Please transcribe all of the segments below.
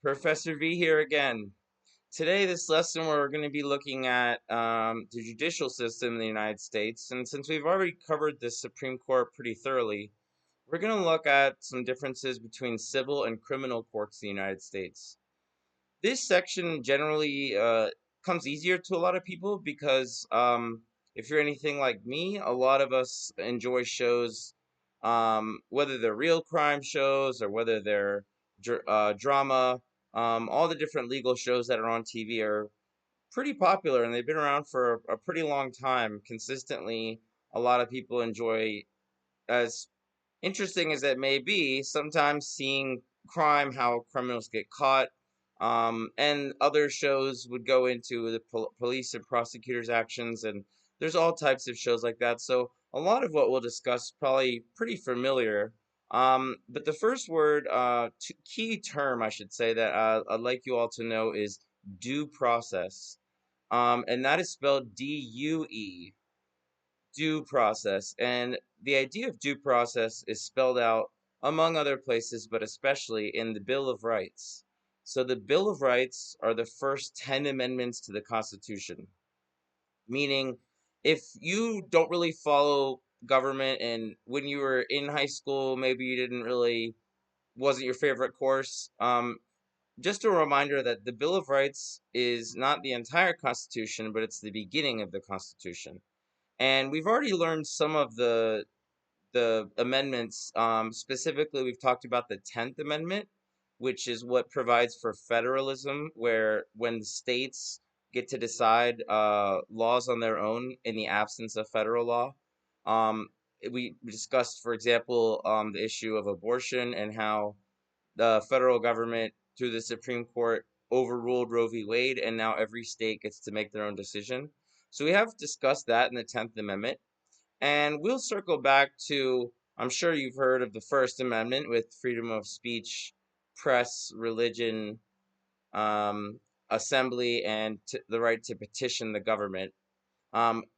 Professor V here again. Today, this lesson, we're going to be looking at the judicial system in the United States. And since we've already covered the Supreme Court pretty thoroughly, we're going to look at some differences between civil and criminal courts in the United States. This section generally comes easier to a lot of people because if you're anything like me, a lot of us enjoy shows, whether they're real crime shows or whether they're drama. All the different legal shows that are on TV are pretty popular and they've been around for a pretty long time. Consistently, a lot of people enjoy, as interesting as it may be, sometimes seeing crime, how criminals get caught, and other shows would go into the police and prosecutors' actions, and there's all types of shows like that. So a lot of what we'll discuss is probably pretty familiar. But the first word, key term, I should say, that I'd like you all to know is due process, and that is spelled DUE, due process. And the idea of due process is spelled out among other places, but especially in the Bill of Rights. So the Bill of Rights are the first 10 amendments to the Constitution, meaning if you don't really follow government and when you were in high school, maybe you didn't really, wasn't your favorite course, just a reminder that the Bill of Rights is not the entire Constitution, but it's the beginning of the Constitution. And we've already learned some of the amendments. Specifically, we've talked about the 10th Amendment, which is what provides for federalism, where when the states get to decide laws on their own in the absence of federal law. Um, we discussed, for example, the issue of abortion and how the federal government, through the Supreme Court, overruled Roe v. Wade, and now every state gets to make their own decision. So we have discussed that in the 10th Amendment. And we'll circle back to, I'm sure you've heard of the First Amendment with freedom of speech, press, religion, um, assembly, and the right to petition the government.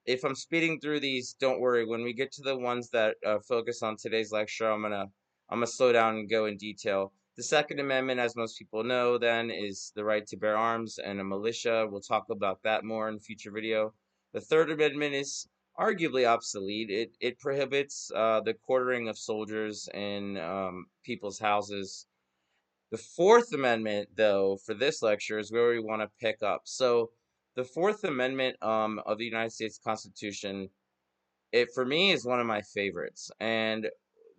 If I'm speeding through these, don't worry. When we get to the ones that focus on today's lecture, I'm gonna slow down and go in detail. The Second Amendment, as most people know, then is the right to bear arms and a militia. We'll talk about that more in a future video. The Third Amendment is arguably obsolete. It prohibits the quartering of soldiers in people's houses. The Fourth Amendment, though, for this lecture is where we want to pick up. So, the Fourth Amendment of the United States Constitution, it for me is one of my favorites. And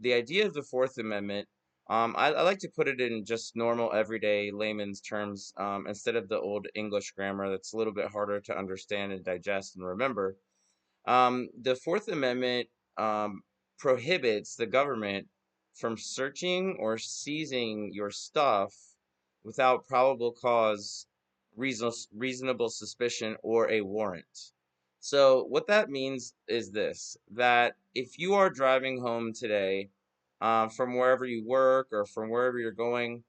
the idea of the Fourth Amendment, I like to put it in just normal, everyday layman's terms instead of the old English grammar that's a little bit harder to understand and digest and remember. The Fourth Amendment prohibits the government from searching or seizing your stuff without probable cause, reasonable suspicion, or a warrant. So, what that means is this, that if you are driving home today from wherever you work or from wherever you're going,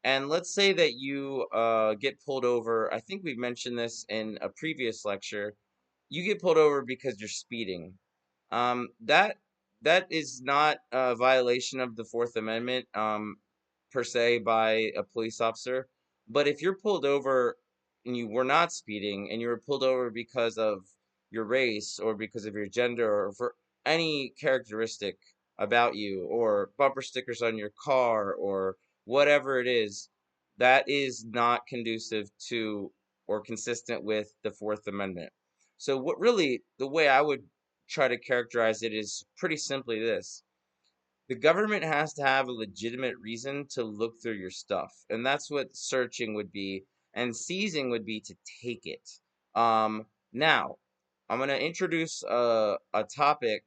and let's say that you get pulled over, I think we've mentioned this in a previous lecture, you get pulled over because you're speeding. That is not a violation of the Fourth Amendment, per se, by a police officer. But if you're pulled over and you were not speeding and you were pulled over because of your race or because of your gender or for any characteristic about you or bumper stickers on your car or whatever it is, that is not conducive to or consistent with the Fourth Amendment. So what really, the way I would try to characterize it is pretty simply this. The government has to have a legitimate reason to look through your stuff. And that's what searching would be. And seizing would be to take it. Now, I'm going to introduce a topic,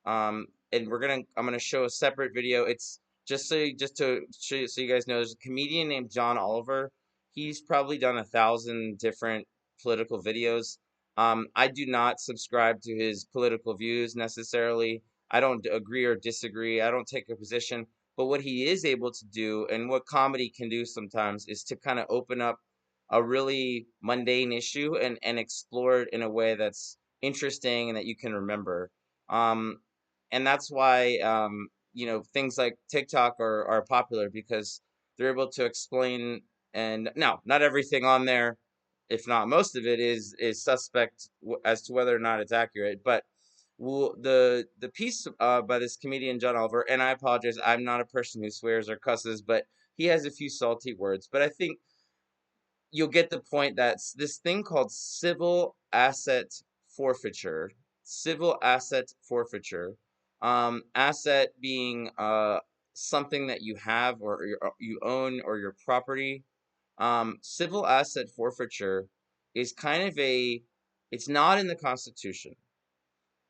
and I'm gonna show a separate video. It's just to show you, so you guys know, there's a comedian named John Oliver. He's probably done 1,000 different political videos. I do not subscribe to his political views necessarily. I don't agree or disagree. I don't take a position. But what he is able to do, and what comedy can do sometimes, is to kind of open up a really mundane issue and explore it in a way that's interesting and that you can remember. Um, and that's why things like TikTok are popular because they're able to explain And now, not everything on there, if not most of it, is suspect as to whether or not it's accurate. But the piece by this comedian John Oliver, and I apologize, I'm not a person who swears or cusses, but he has a few salty words. But I think you'll get the point that this thing called civil asset forfeiture, civil asset forfeiture, asset being something that you have or you own or your property. Civil asset forfeiture is kind of it's not in the Constitution.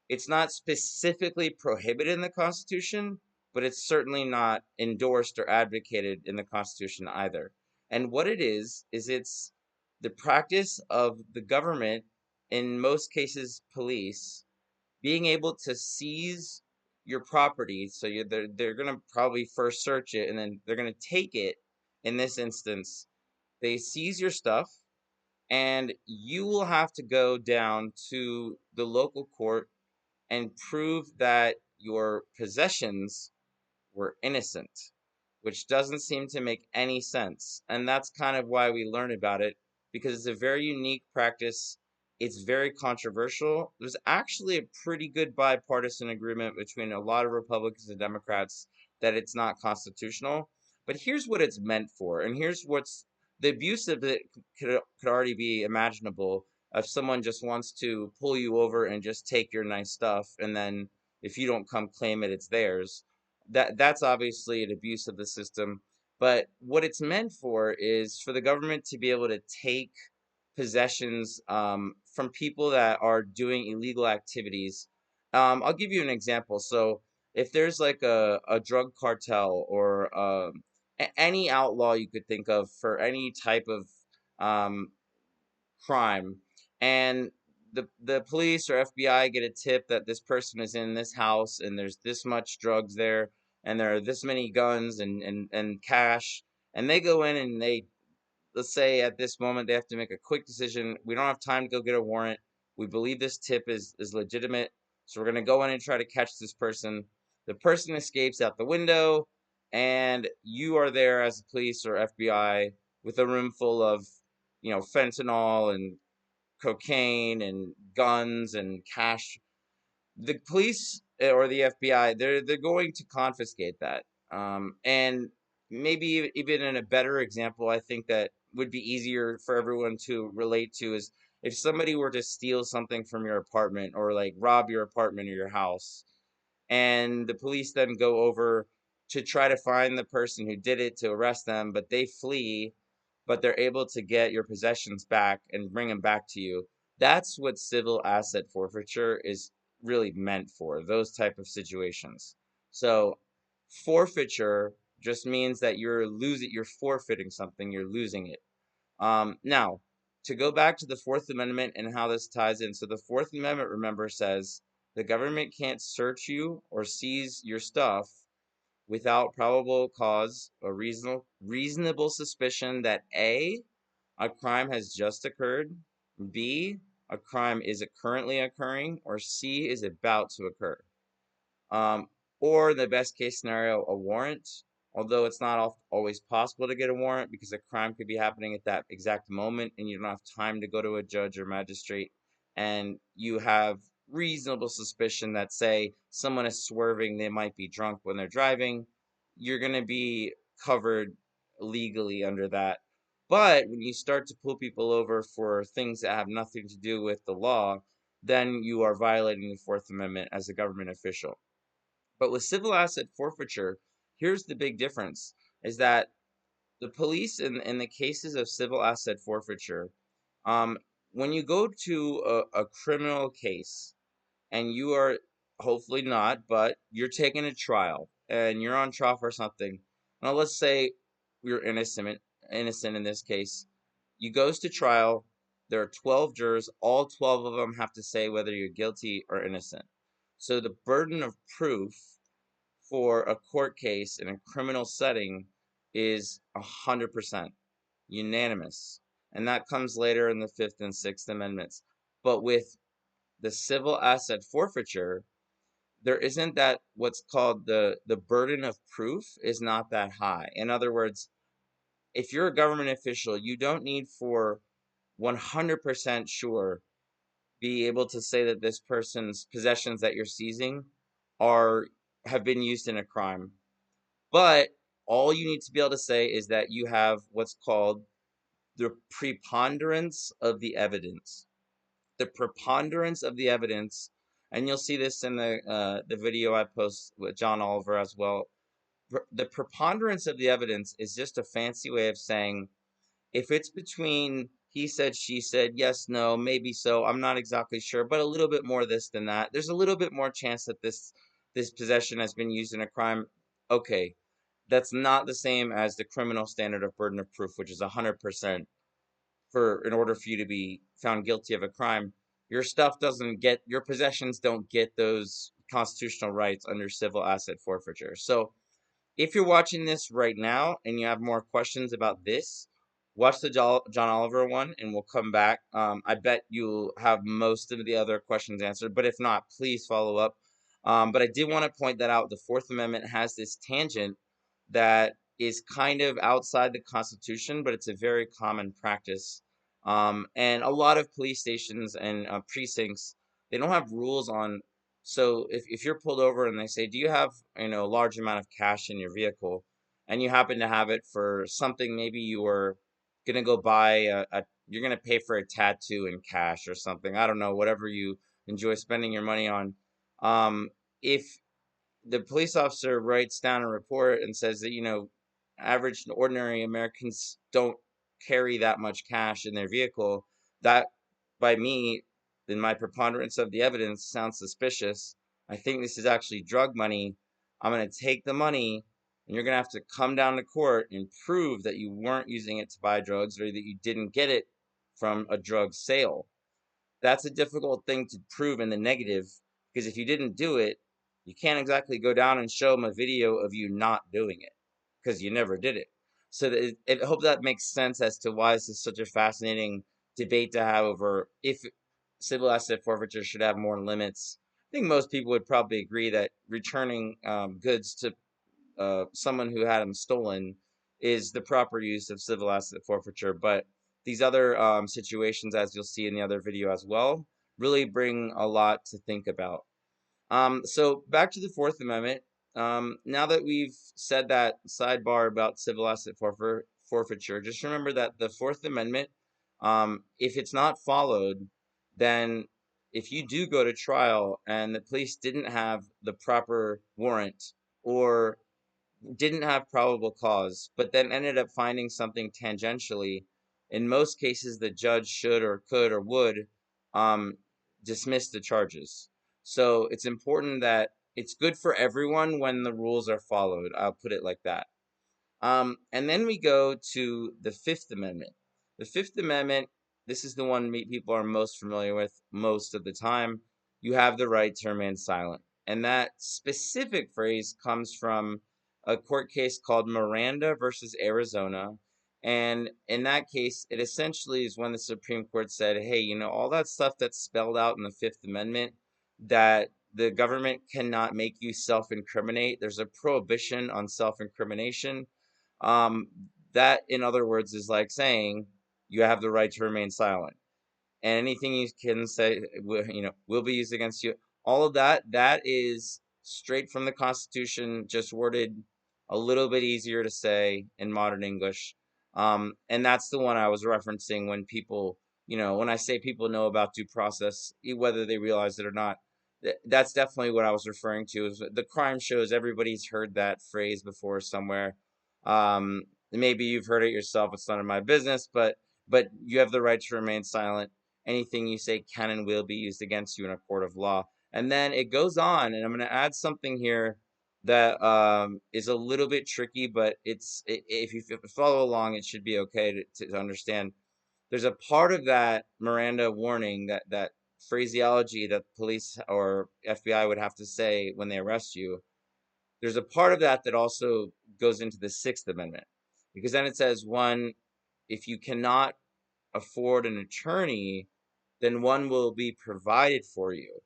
It's not specifically prohibited in the Constitution, but it's certainly not endorsed or advocated in the Constitution either. And what it is it's the practice of the government, in most cases police, being able to seize your property. So they're going to probably first search it and then they're going to take it. In this instance, they seize your stuff and you will have to go down to the local court and prove that your possessions were innocent, which doesn't seem to make any sense. And that's kind of why we learn about it, because it's a very unique practice. It's very controversial. There's actually a pretty good bipartisan agreement between a lot of Republicans and Democrats that it's not constitutional. But here's what it's meant for, and here's what's the abuse of it could already be imaginable if someone just wants to pull you over and just take your nice stuff, and then if you don't come claim it, it's theirs. That's obviously an abuse of the system. But what it's meant for is for the government to be able to take possessions from people that are doing illegal activities. I'll give you an example. So if there's like a drug cartel or any outlaw you could think of for any type of um, crime, and the police or FBI get a tip that this person is in this house and there's this much drugs there and there are this many guns and cash, and they go in and they, let's say at this moment they have to make a quick decision. We don't have time to go get a warrant. We believe this tip is legitimate, so we're going to go in and try to catch this person. The person escapes out the window, and you are there as police or FBI with a room full of, fentanyl and cocaine and guns and cash. The police or the FBI, they're going to confiscate that. And maybe even in a better example, I think that would be easier for everyone to relate to is if somebody were to steal something from your apartment or like rob your apartment or your house, and the police then go over to try to find the person who did it to arrest them, but they flee, but they're able to get your possessions back and bring them back to you. That's what civil asset forfeiture is really meant for, those type of situations. So forfeiture just means that you're forfeiting something, you're losing it. Now, to go back to the Fourth Amendment and how this ties in. So the Fourth Amendment, remember, says the government can't search you or seize your stuff without probable cause or reasonable suspicion that a crime has just occurred, B, a crime is currently occurring, or C, is about to occur. Um, or in the best case scenario, a warrant. Although it's not always possible to get a warrant because a crime could be happening at that exact moment and you don't have time to go to a judge or magistrate, and you have reasonable suspicion that, say, someone is swerving, they might be drunk when they're driving, you're going to be covered legally under that. But when you start to pull people over for things that have nothing to do with the law, then you are violating the Fourth Amendment as a government official. But with civil asset forfeiture, here's the big difference is that the police in the cases of civil asset forfeiture, um, when you go to a criminal case and you are hopefully not, but you're taking a trial and you're on trial for something. Now let's say you're innocent in this case. You goes to trial. There are 12 jurors. All 12 of them have to say whether you're guilty or innocent. So the burden of proof for a court case in a criminal setting is 100% unanimous. And that comes later in the Fifth and Sixth Amendments. But with the civil asset forfeiture, there isn't that what's called the burden of proof is not that high. In other words, if you're a government official, you don't need for 100% sure be able to say that this person's possessions that you're seizing are have been used in a crime. But all you need to be able to say is that you have what's called the preponderance of the evidence. The preponderance of the evidence, and you'll see this in the video I post with John Oliver as well. The preponderance of the evidence is just a fancy way of saying if it's between he said, she said, yes, no, maybe so, I'm not exactly sure, but a little bit more this than that. There's a little bit more chance that this possession has been used in a crime. Okay, that's not the same as the criminal standard of burden of proof, which is 100% for in order for you to be found guilty of a crime. Your stuff doesn't get your possessions don't get those constitutional rights under civil asset forfeiture. So if you're watching this right now and you have more questions about this, watch the John Oliver one and we'll come back. I bet you'll have most of the other questions answered, but if not, please follow up. But I did want to point that out. The Fourth Amendment has this tangent that is kind of outside the Constitution, but it's a very common practice. And a lot of police stations and precincts, they don't have rules on. So if you're pulled over and they say, do you have, a large amount of cash in your vehicle, and you happen to have it for something, maybe you were gonna go buy you're gonna pay for a tattoo in cash or something. I don't know, whatever you enjoy spending your money on. If the police officer writes down a report and says that, average ordinary Americans don't carry that much cash in their vehicle, that by me, in my preponderance of the evidence, sounds suspicious. I think this is actually drug money. I'm going to take the money and you're going to have to come down to court and prove that you weren't using it to buy drugs or that you didn't get it from a drug sale. That's a difficult thing to prove in the negative, because if you didn't do it, you can't exactly go down and show them a video of you not doing it because you never did it. So I hope that makes sense as to why this is such a fascinating debate to have over if civil asset forfeiture should have more limits. I think most people would probably agree that returning goods to someone who had them stolen is the proper use of civil asset forfeiture. But these other situations, as you'll see in the other video as well, really bring a lot to think about. So back to the Fourth Amendment. Now that we've said that sidebar about civil asset forfeiture, just remember that the Fourth Amendment, if it's not followed, then if you do go to trial and the police didn't have the proper warrant or didn't have probable cause, but then ended up finding something tangentially, in most cases the judge should or could or would um, dismiss the charges. So it's important that it's good for everyone when the rules are followed. I'll put it like that. And then we go to the Fifth Amendment. The Fifth Amendment, this is the one people are most familiar with most of the time. You have the right to remain silent. And that specific phrase comes from a court case called Miranda versus Arizona. And in that case, it essentially is when the Supreme Court said, hey, all that stuff that's spelled out in the Fifth Amendment, that the government cannot make you self-incriminate. There's a prohibition on self-incrimination. um, that, in other words, is like saying you have the right to remain silent, and anything you can say, will be used against you. All of that is straight from the Constitution, just worded a little bit easier to say in modern English. And that's the one I was referencing when people, when I say people know about due process, whether they realize it or not. That's definitely what I was referring to. Is the crime shows everybody's heard that phrase before somewhere. Maybe you've heard it yourself. It's none of my business, but you have the right to remain silent. Anything you say can and will be used against you in a court of law. And then it goes on, and I'm going to add something here that is a little bit tricky, but if you follow along, it should be okay to understand. There's a part of that Miranda warning, that phraseology that police or FBI would have to say when they arrest you. There's a part of that that also goes into the Sixth Amendment, because then it says, one, if you cannot afford an attorney, then one will be provided for you.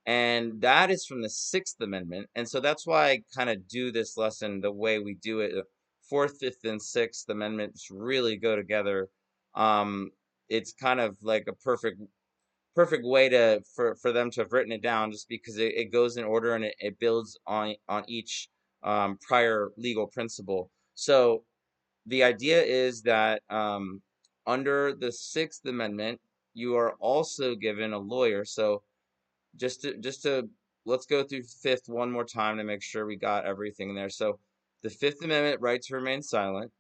And that is from the Sixth Amendment. And so that's why I kind of do this lesson the way we do it Fourth, Fifth, and Sixth Amendments really go together. Um, it's kind of like a perfect way to for them to have written it down, just because it goes in order and it builds on each prior legal principle. So the idea is that under the Sixth Amendment, you are also given a lawyer. So just to let's go through fifth one more time to make sure we got everything there. So the Fifth Amendment, right to remain silent.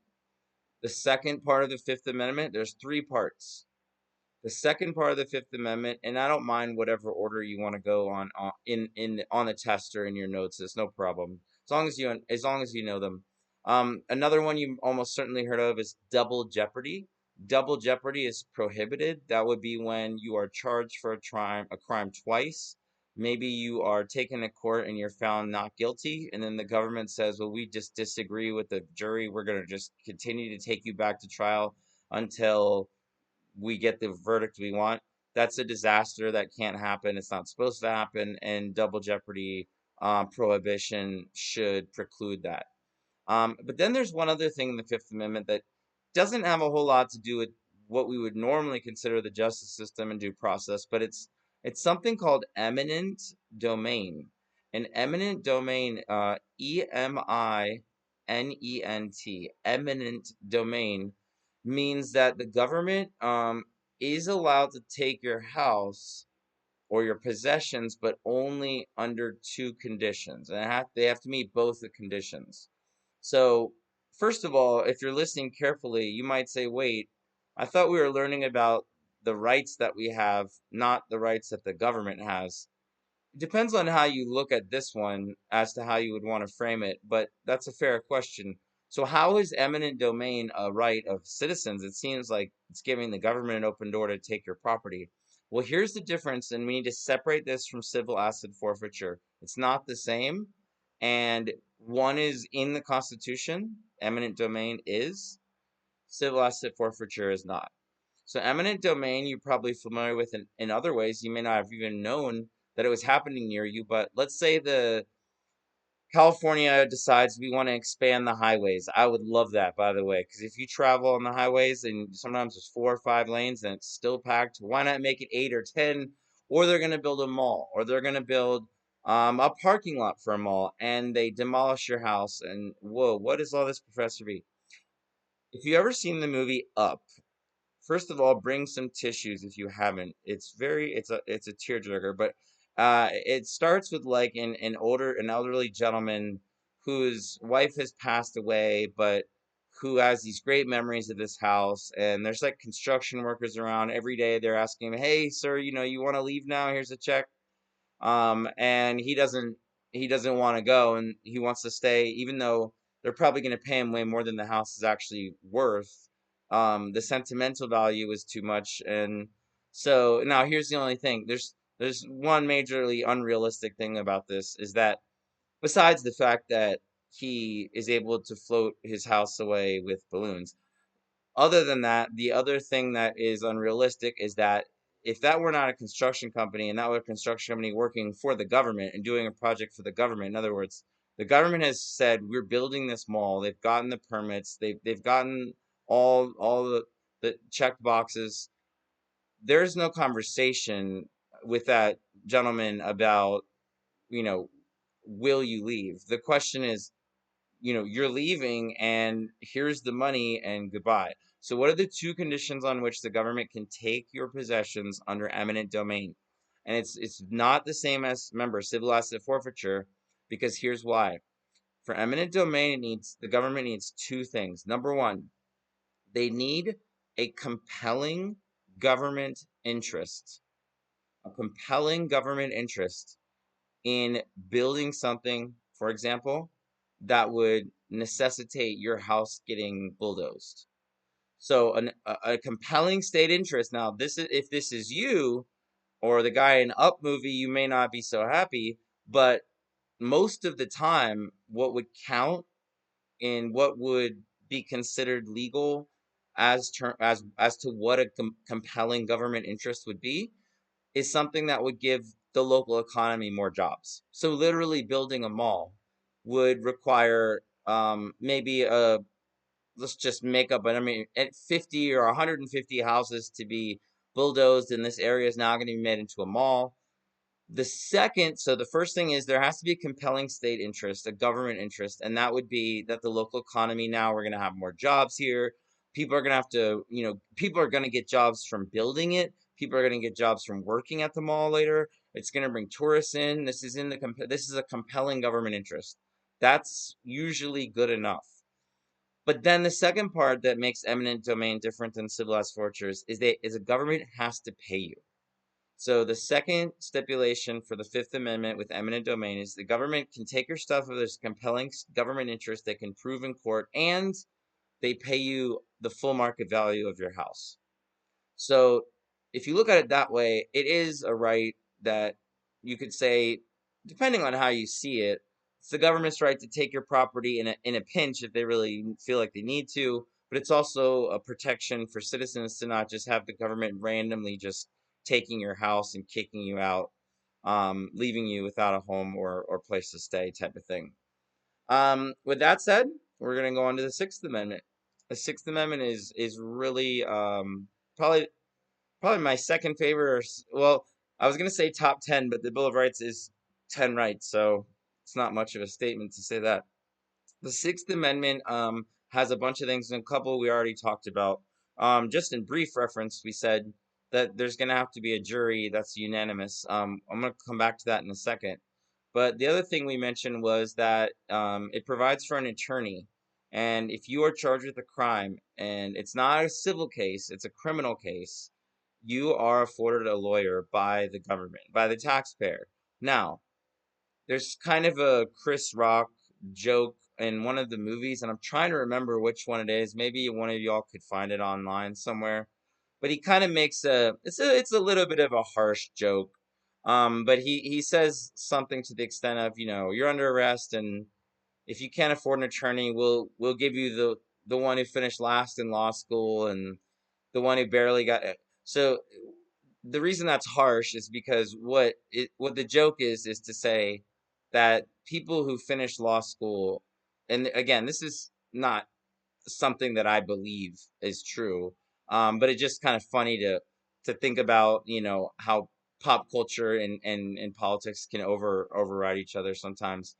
The second part of the Fifth Amendment, there's three parts. The second part of the Fifth Amendment, and I don't mind whatever order you want to go on in on the test or in your notes. It's no problem as long as you know them. Another one you almost certainly heard of is double jeopardy. Double jeopardy is prohibited. That would be when you are charged for a crime twice. Maybe you are taken to court and you're found not guilty, and then the government says, "Well, we just disagree with the jury. We're going to just continue to take you back to trial until we get the verdict we want." That's a disaster. That can't happen. It's not supposed to happen, and double jeopardy prohibition should preclude that. But then there's one other thing in the Fifth Amendment that doesn't have a whole lot to do with what we would normally consider the justice system and due process, but it's something called eminent domain. An eminent domain, eminent domain, means that the government is allowed to take your house or your possessions, but only under two conditions, and they have to meet both the conditions. So, first of all, if you're listening carefully, you might say, wait, I thought we were learning about the rights that we have, not the rights that the government has. It depends on how you look at this one as to how you would want to frame it, but that's a fair question. So, how is eminent domain a right of citizens? It seems like it's giving the government an open door to take your property. Well, here's the difference, and we need to separate this from civil asset forfeiture. It's not the same, and one is in the Constitution, eminent domain is, civil asset forfeiture is not. So eminent domain, you're probably familiar with in other ways. You may not have even known that it was happening near you, but let's say the California decides we want to expand the highways. I would love that, by the way, because if you travel on the highways and sometimes there's 4 or 5 lanes and it's still packed, why not make it 8 or 10? Or they're going to build a mall, or they're going to build a parking lot for a mall, and they demolish your house. And whoa, what is all this, Professor B? If you ever seen the movie Up, first of all, bring some tissues if you haven't. It's a tearjerker, but it starts with like an elderly gentleman whose wife has passed away, but who has these great memories of this house. And there's like construction workers around every day. They're asking him, "Hey, sir, you want to leave now? Here's a check." And he doesn't want to go, and he wants to stay, even though they're probably going to pay him way more than the house is actually worth. The sentimental value is too much, and so now here's the only thing. There's one majorly unrealistic thing about this, is that besides the fact that he is able to float his house away with balloons, other than that, the other thing that is unrealistic is that if that were not a construction company, and that were a construction company working for the government and doing a project for the government, in other words, the government has said we're building this mall. They've gotten the permits. They've gotten all the checked boxes. There's no conversation with that gentleman about, you know, will you leave? The question is, you're leaving and here's the money and goodbye. So what are the two conditions on which the government can take your possessions under eminent domain? And it's not the same as, remember, civil asset forfeiture, because here's why. For eminent domain, the government needs two things. Number one, they need a compelling government interest. A compelling government interest in building something, for example, that would necessitate your house getting bulldozed. So a compelling state interest. Now, this is if this is you or the guy in Up movie, you may not be so happy, but most of the time, what would count in what would be considered legal as to what a compelling government interest would be is something that would give the local economy more jobs. So literally building a mall would require maybe let's just make up, but I mean, at 50 or 150 houses to be bulldozed, and this area is now going to be made into a mall. So the first thing is there has to be a compelling state interest, a government interest, and that would be that the local economy, now we're going to have more jobs here. People are going to have to, people are going to get jobs from building it. People are going to get jobs from working at the mall later. It's going to bring tourists in. This is a compelling government interest. That's usually good enough. But then the second part that makes eminent domain different than civilized fortures is a government has to pay you. So the second stipulation for the Fifth Amendment with eminent domain is the government can take your stuff if there's compelling government interest they can prove in court, and they pay you the full market value of your house. So if you look at it that way, it is a right that you could say, depending on how you see it, it's the government's right to take your property in a pinch if they really feel like they need to, but it's also a protection for citizens to not just have the government randomly just taking your house and kicking you out, leaving you without a home or place to stay type of thing. With that said, we're gonna go on to the Sixth Amendment. The Sixth Amendment is really probably probably my second favorite. Well, I was gonna say top 10, but the Bill of Rights is 10 rights, so it's not much of a statement to say that. The Sixth Amendment has a bunch of things, and a couple we already talked about. Just in brief reference, we said that there's gonna have to be a jury that's unanimous. I'm gonna come back to that in a second. But the other thing we mentioned was that it provides for an attorney. And if you are charged with a crime and it's not a civil case, it's a criminal case, you are afforded a lawyer by the government, by the taxpayer. Now, there's kind of a Chris Rock joke in one of the movies, and I'm trying to remember which one it is. Maybe one of y'all could find it online somewhere. But he kind of makes it's a little bit of a harsh joke. But he says something to the extent of, you're under arrest, and if you can't afford an attorney, we'll give you the one who finished last in law school and the one who barely got it. So the reason that's harsh is because what the joke is to say that people who finish law school, and again, this is not something that I believe is true, but it's just kind of funny to think about, how pop culture and politics can override each other sometimes.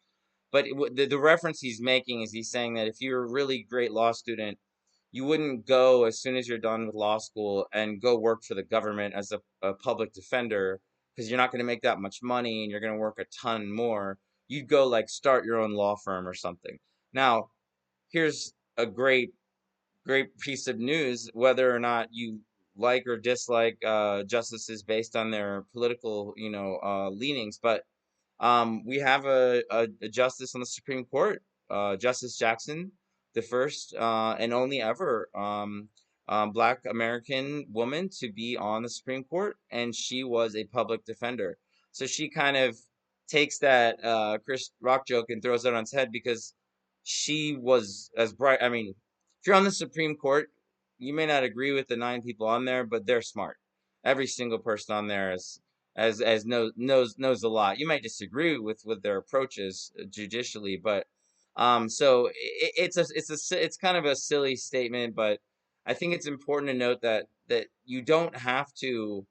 But the reference he's making is he's saying that if you're a really great law student, you wouldn't go as soon as you're done with law school and go work for the government as a public defender, because you're not going to make that much money and you're going to work a ton more. You'd go like start your own law firm or something. Now, here's a great piece of news, whether or not you like or dislike justices based on their political, leanings. But we have a justice on the Supreme Court, Justice Jackson, the first and only ever Black American woman to be on the Supreme Court, and she was a public defender. So she kind of takes that Chris Rock joke and throws it on its head because she was as bright. I mean, if you're on the Supreme Court, you may not agree with the 9 people on there, but they're smart. Every single person on there is as knows a lot. You might disagree with their approaches judicially, but so it's kind of a silly statement, but I think it's important to note that you don't have to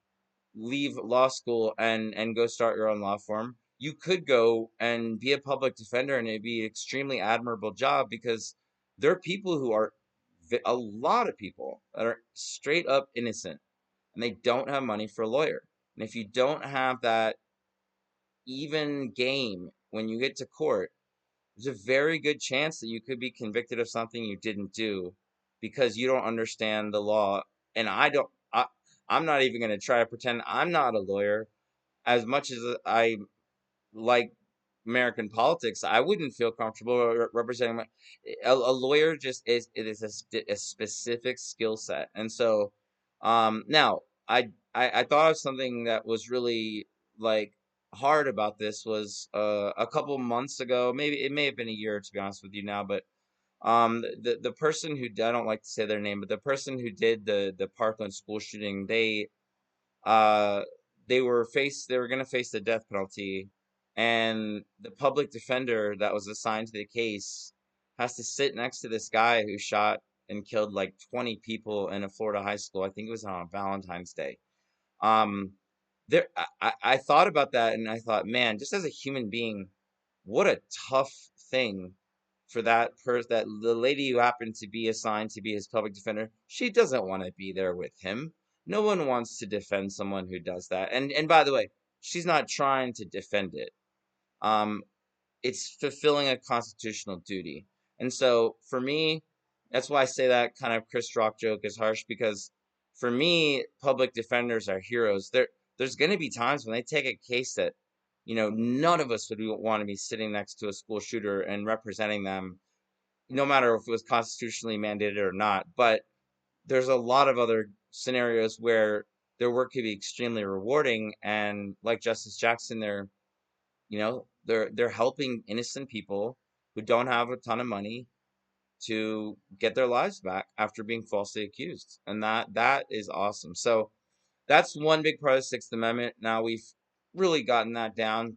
leave law school and go start your own law firm. You could go and be a public defender, and it'd be an extremely admirable job because there are people who are a lot of people that are straight up innocent and they don't have money for a lawyer. And if you don't have that even game when you get to court, there's a very good chance that you could be convicted of something you didn't do because you don't understand the law. And I'm not even going to try to pretend I'm not a lawyer. As much as I like American politics, I wouldn't feel comfortable representing a lawyer. Just is it is a specific skill set, and so now I thought of something that was really like hard about this was a couple months ago, maybe it may have been a year to be honest with you now, but the person who I don't like to say their name, but the person who did the Parkland school shooting, uh they were going to face the death penalty, and the public defender that was assigned to the case has to sit next to this guy who shot and killed like 20 people in a Florida high school. I think it was on Valentine's Day. Um, I thought about that and I thought, man, just as a human being, what a tough thing for that person, that the lady who happened to be assigned to be his public defender. She doesn't want to be there with him. No one wants to defend someone who does that. And by the way, she's not trying to defend it. Um, it's fulfilling a constitutional duty. And so for me, that's why I say that kind of Chris Rock joke is harsh, because for me, public defenders are heroes. There's going to be times when they take a case that, none of us would want to be sitting next to a school shooter and representing them, no matter if it was constitutionally mandated or not. But there's a lot of other scenarios where their work could be extremely rewarding. And like Justice Jackson, they're helping innocent people who don't have a ton of money to get their lives back after being falsely accused, and that is awesome. So that's one big part of the Sixth Amendment. Now we've really gotten that down.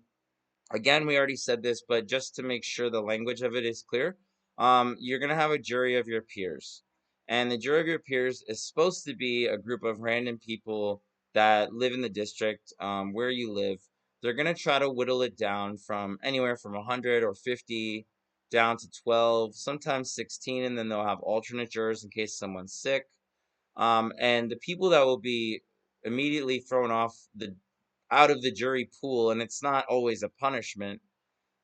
Again, we already said this, but just to make sure the language of it is clear, you're going to have a jury of your peers. And the jury of your peers is supposed to be a group of random people that live in the district where you live. They're going to try to whittle it down from anywhere from 100 or 50 down to 12, sometimes 16, and then they'll have alternate jurors in case someone's sick. And the people that will be immediately thrown off the out of the jury pool, and it's not always a punishment,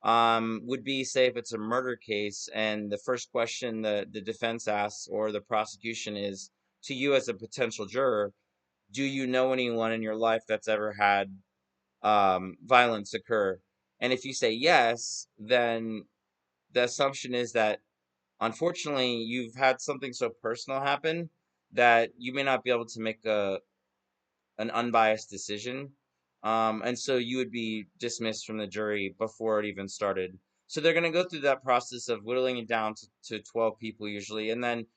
would be, say, if it's a murder case, and the first question the defense asks or the prosecution is to you as a potential juror, do you know anyone in your life that's ever had violence occur? And if you say yes, then the assumption is that unfortunately you've had something so personal happen that you may not be able to make an unbiased decision. And so you would be dismissed from the jury before it even started. So they're going to go through that process of whittling it down to 12 people usually. And then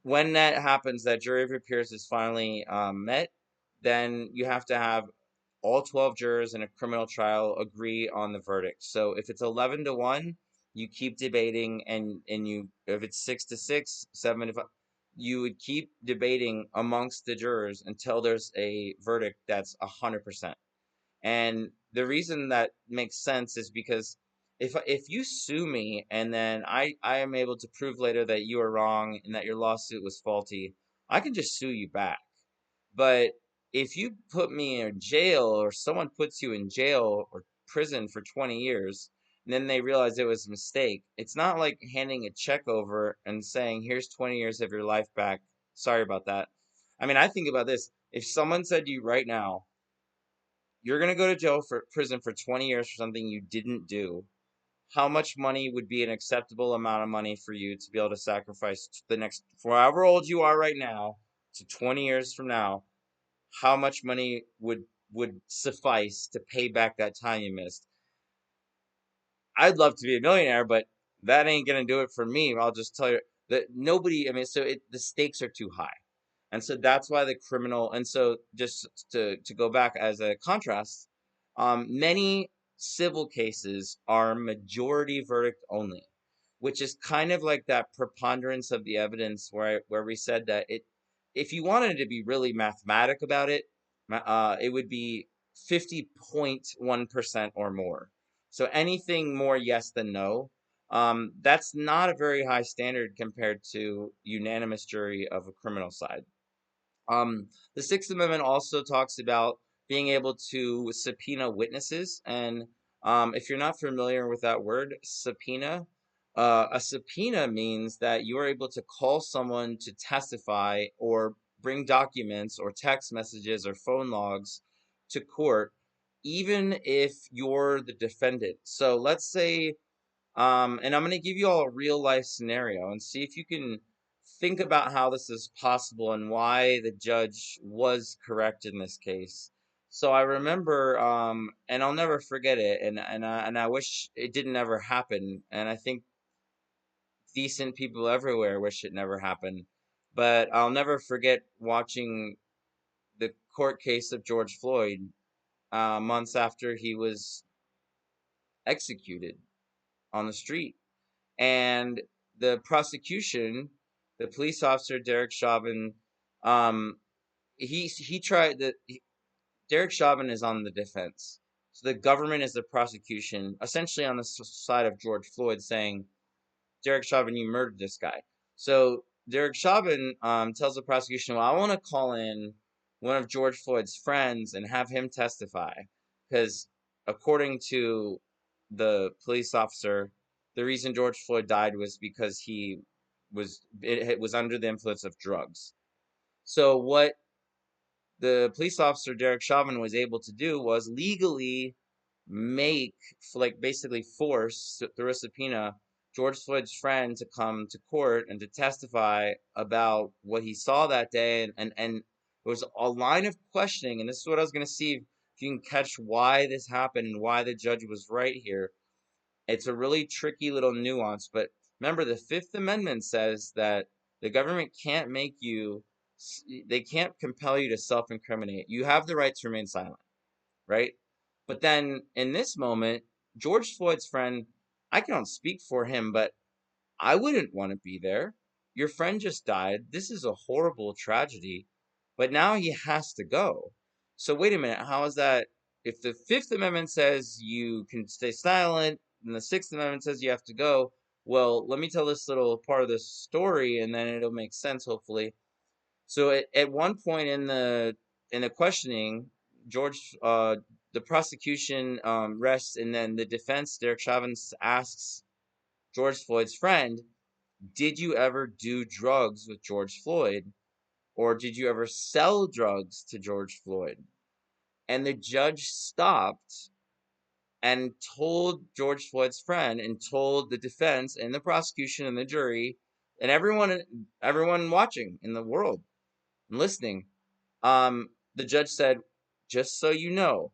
when that happens, that jury of your peers is finally met, then you have to have all 12 jurors in a criminal trial agree on the verdict. So if it's 11 to 1, you keep debating, and you, if it's 6 to 6, 7 to 5, you would keep debating amongst the jurors until there's a verdict that's 100%. And the reason that makes sense is because if you sue me and then I am able to prove later that you are wrong and that your lawsuit was faulty, I can just sue you back. But if you put me in jail, or someone puts you in jail or prison for 20 years, and then they realize it was a mistake, it's not like handing a check over and saying, here's 20 years of your life back. Sorry about that. I mean, I think about this. If someone said to you right now, you're going to go to jail for prison for 20 years for something you didn't do, how much money would be an acceptable amount of money for you to be able to sacrifice the next, for however old you are right now, to 20 years from now? How much money would suffice to pay back that time you missed? I'd love to be a millionaire, but that ain't gonna do it for me. I'll just tell you that nobody. I mean, the stakes are too high, and so that's why the criminal. And so just to go back as a contrast, many civil cases are majority verdict only, which is kind of like that preponderance of the evidence where we said that if you wanted to be really mathematic about it, it would be 50.1% or more. So anything more yes than no, that's not a very high standard compared to unanimous jury of a criminal side. The Sixth Amendment also talks about being able to subpoena witnesses. And if you're not familiar with that word, subpoena, a subpoena means that you are able to call someone to testify or bring documents or text messages or phone logs to court, even if you're the defendant. So let's say, and I'm going to give you all a real life scenario and see if you can think about how this is possible and why the judge was correct in this case. So I remember, and I'll never forget it, and I wish it didn't ever happen, and I think decent people everywhere wish it never happened. But I'll never forget watching the court case of George Floyd months after he was executed on the street. And the prosecution, the police officer Derek Chauvin, um, he tried the Derek Chauvin is on the defense. So the government is the prosecution, essentially on the side of George Floyd, saying, Derek Chauvin, you murdered this guy. So Derek Chauvin tells the prosecution, well, I want to call in one of George Floyd's friends and have him testify. Because according to the police officer, the reason George Floyd died was because it was under the influence of drugs. So what the police officer Derek Chauvin was able to do was legally make, like, basically force through a subpoena George Floyd's friend to come to court and to testify about what he saw that day, and there was a line of questioning, and this is what I was going to see if you can catch why this happened and why the judge was right here. It's a really tricky little nuance, but remember, the Fifth Amendment says that the government can't make you, they can't compel you to self-incriminate. You have the right to remain silent, right? But then in this moment, George Floyd's friend, I can't speak for him, but I wouldn't want to be there. Your friend just died. This is a horrible tragedy, but now he has to go. So wait a minute, how is that? If the Fifth Amendment says you can stay silent and the Sixth Amendment says you have to go, well, let me tell this little part of the story and then it'll make sense, hopefully. So at one point in the questioning, George, the prosecution rests, and then the defense, Derek Chauvin, asks George Floyd's friend, "Did you ever do drugs with George Floyd, or did you ever sell drugs to George Floyd?" And the judge stopped and told George Floyd's friend, and told the defense and the prosecution and the jury and everyone watching in the world and listening. The judge said, just so you know,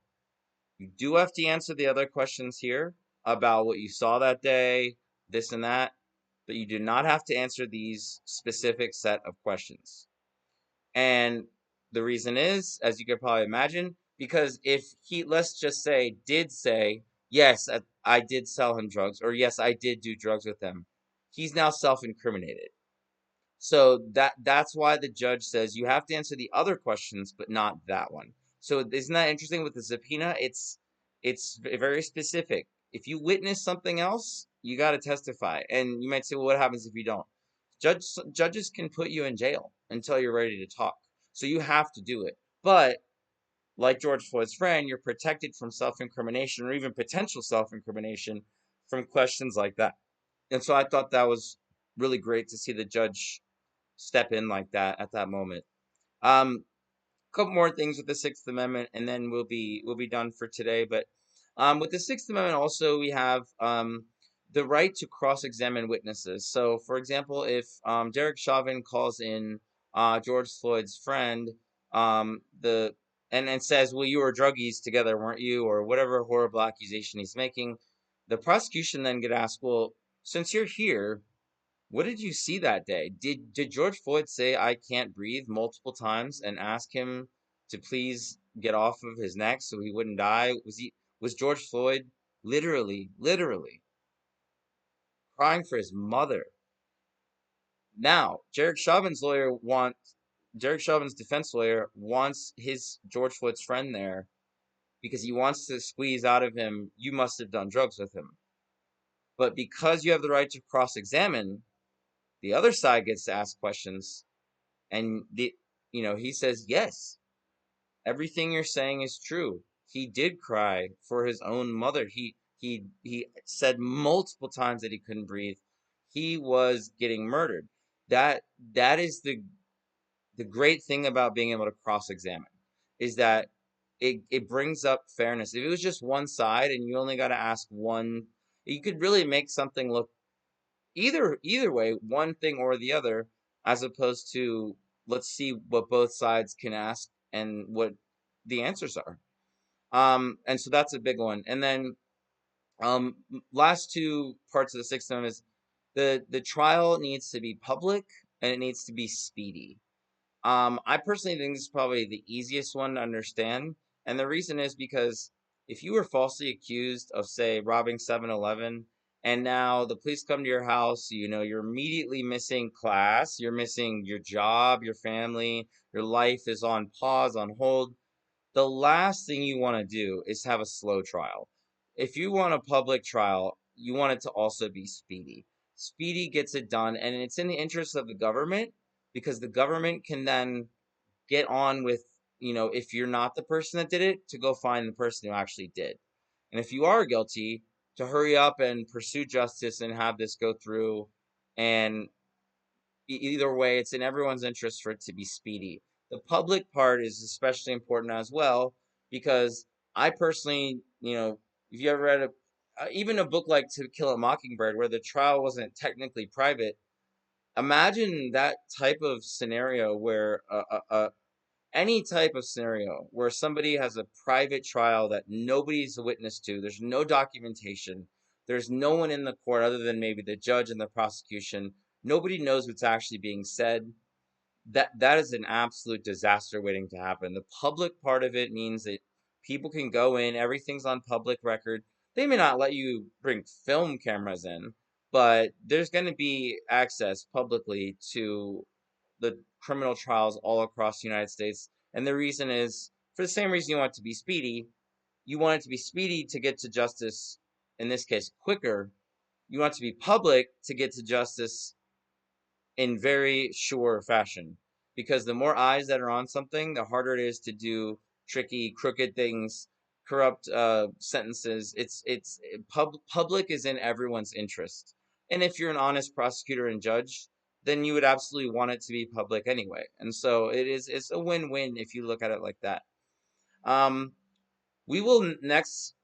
you do have to answer the other questions here about what you saw that day, this and that, but you do not have to answer these specific set of questions. And the reason is, as you could probably imagine, because if he, let's just say, did say, yes, I did sell him drugs, or yes, I did do drugs with him, he's now self-incriminated. So that's why the judge says you have to answer the other questions, but not that one. So isn't that interesting with the subpoena? It's very specific. If you witness something else, you got to testify. And you might say, well, what happens if you don't? Judges can put you in jail until you're ready to talk. So you have to do it. But like George Floyd's friend, you're protected from self-incrimination or even potential self-incrimination from questions like that. And so I thought that was really great to see the judge step in like that at that moment. A couple more things with the Sixth Amendment, and then we'll be done for today. But with the Sixth Amendment, also we have the right to cross-examine witnesses. So, for example, if Derek Chauvin calls in George Floyd's friend, the and says, "Well, you were druggies together, weren't you?" or whatever horrible accusation he's making, the prosecution then get asked, "Well, since you're here, what did you see that day? Did George Floyd say I can't breathe multiple times and ask him to please get off of his neck so he wouldn't die? Was George Floyd literally crying for his mother?" Now, Derek Chauvin's defense lawyer wants his George Floyd's friend there because he wants to squeeze out of him, you must have done drugs with him. But because you have the right to cross-examine, the other side gets to ask questions. And he says, yes, everything you're saying is true. He did cry for his own mother. He said multiple times that he couldn't breathe. He was getting murdered. That is the great thing about being able to cross-examine, is that it brings up fairness. If it was just one side and you only got to ask one, you could really make something look either way, one thing or the other, as opposed to let's see what both sides can ask and what the answers are. And so that's a big one. And then last two parts of the Sixth Amendment is the trial needs to be public and it needs to be speedy. I personally think this is probably the easiest one to understand, and the reason is because if you were falsely accused of, say, robbing 7-Eleven and now the police come to your house, you're immediately missing class, you're missing your job, your family, your life is on pause, on hold. The last thing you want to do is have a slow trial. If you want a public trial, you want it to also be speedy. Speedy gets it done, and it's in the interest of the government because the government can then get on with, if you're not the person that did it, to go find the person who actually did. And if you are guilty, to hurry up and pursue justice and have this go through. And either way, it's in everyone's interest for it to be speedy. The public part is especially important as well because I personally, if you ever read even a book like To Kill a Mockingbird, where the trial wasn't technically private, imagine that type of scenario where any type of scenario where somebody has a private trial that nobody's a witness to, there's no documentation, there's no one in the court other than maybe the judge and the prosecution, nobody knows what's actually being said. That is an absolute disaster waiting to happen. The public part of it means that people can go in, everything's on public record. They may not let you bring film cameras in, but there's going to be access publicly to the criminal trials all across the United States. And the reason is for the same reason you want it to be speedy. You want it to be speedy to get to justice, in this case, quicker. You want it to be public to get to justice in very sure fashion. Because the more eyes that are on something, the harder it is to do tricky, crooked things, corrupt sentences. Public is in everyone's interest. And if you're an honest prosecutor and judge, then you would absolutely want it to be public anyway. And so it's a win-win if you look at it like that. Um, we will next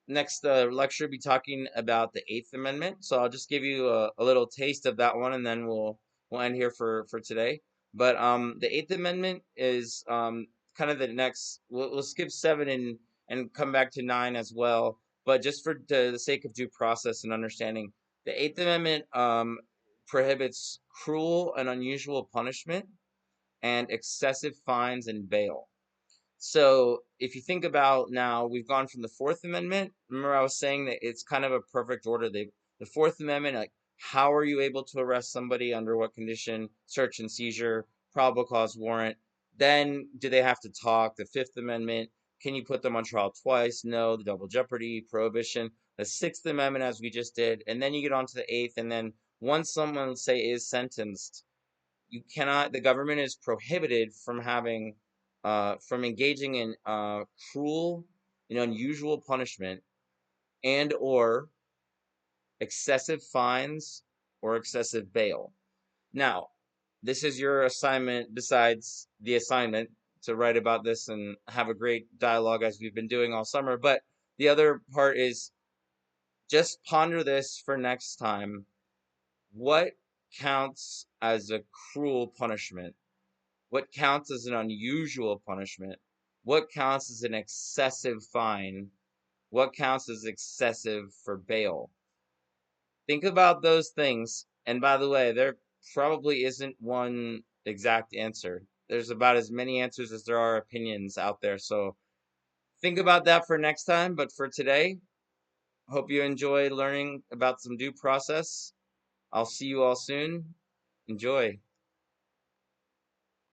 lecture be talking about the Eighth Amendment. So I'll just give you a little taste of that one, and then we'll end here for today. But the Eighth Amendment is kind of the next. We'll skip seven and come back to nine as well. But just for the sake of due process and understanding, the Eighth Amendment prohibits cruel and unusual punishment and excessive fines and bail. So if you think about now, we've gone from the Fourth Amendment. Remember, I was saying that it's kind of a perfect order. The Fourth Amendment, like how are you able to arrest somebody under what condition? Search and seizure, probable cause warrant. Then do they have to talk? The Fifth Amendment, can you put them on trial twice? No. The double jeopardy, prohibition. The Sixth Amendment, as we just did, and then you get on to the Eighth, and then once someone say is sentenced, you cannot, the government is prohibited from having from engaging in cruel and unusual punishment and or excessive fines or excessive bail. Now, this is your assignment besides the assignment to write about this and have a great dialogue as we've been doing all summer, but the other part is just ponder this for next time. What counts as a cruel punishment? What counts as an unusual punishment? What counts as an excessive fine? What counts as excessive for bail? Think about those things. And by the way, there probably isn't one exact answer. There's about as many answers as there are opinions out there. So think about that for next time. But for today, hope you enjoy learning about some due process. I'll see you all soon. Enjoy.